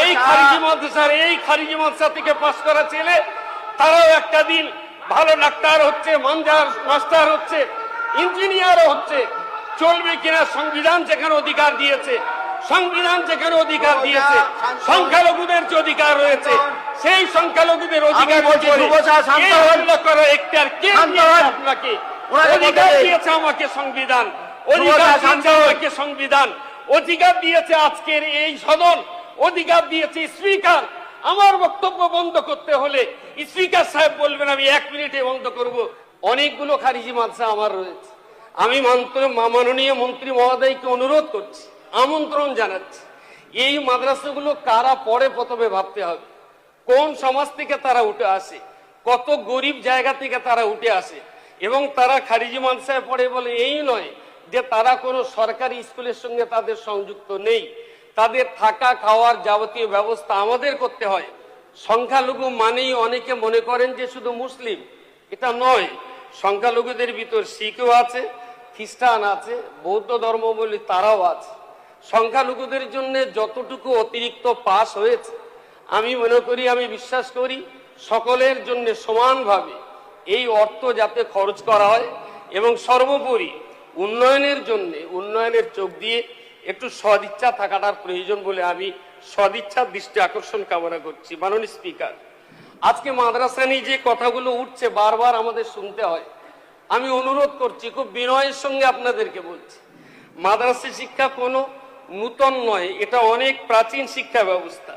এই খারিজি মাদ্রাসা থেকে পাস করা ছেলে তারাও একটা দিন ভালো ডাক্তার হচ্ছে, মাস্টার হচ্ছে, ইঞ্জিনিয়ারও হচ্ছে। চলবে কিনা? সংবিধান যেখানে অধিকার দিয়েছে, সংখ্যালঘুদের যে অধিকার রয়েছে, সেই সংখ্যালঘুদের অধিকার আপনাকে অধিকার দিয়েছে আমাকে সংবিধান, অধিকার দিয়েছে আজকের এই সদন, অধিকার দিয়েছে স্পিকার। আমার বক্তব্য বন্ধ করতে হলে স্পিকার সাহেব বলবেন আমি 1 মিনিটে বন্ধ করব। অনেকগুলো খারিজি মাদ্রাসা আমার রয়েছে। আমি মাননীয় মন্ত্রী মহোদয়কে অনুরোধ করছি, আমন্ত্রণ জানাচ্ছি, এই মাদ্রাসাগুলো কারা পড়ে প্রথমে ভাবতে হবে। কোন সমাজ থেকে তারা উঠে আসে, কত গরিব জায়গা থেকে তারা উঠে আসে, এবং তারা খারিজি মাদ্রাসায় পড়ে বলে এই নয় যে তারা কোনো সরকারি স্কুলের সঙ্গে তাদের সংযুক্ত নেই। তাদের থাকা খাওয়ার যাবতীয় ব্যবস্থা আমাদের করতে হয়। সংখ্যালঘু মানেই অনেকে মনে করেন যে শুধু মুসলিম, এটা নয়। সংখ্যালঘুদের ভিতর শিখও আছে, খ্রিস্টান আছে, বৌদ্ধ ধর্মাবলম্বী তারাও আছে। সংখ্যালঘুদের জন্য যতটুকু অতিরিক্ত পাস হয়েছে, আমি মনে করি, আমি বিশ্বাস করি সকলের জন্য সমানভাবে এই অর্থ যাতে খরচ করা হয়, এবং সর্বোপরি উন্নয়নের জন্য, উন্নয়নের চোখ দিয়ে একটু সদিচ্ছা থাকাটার প্রয়োজন বলে আমি সদিচ্ছার দৃষ্টি আকর্ষণ কামনা করছি। মাননীয় স্পিকার, আজকে মাদ্রাসা নিয়ে যে কথাগুলো উঠছে বারবার আমাদের শুনতে হয়। আমি অনুরোধ করছি, খুব বিনয়ের সঙ্গে আপনাদেরকে বলছি, মাদ্রাসা শিক্ষা কোনো নূতন নয়, এটা অনেক প্রাচীন শিক্ষা ব্যবস্থা।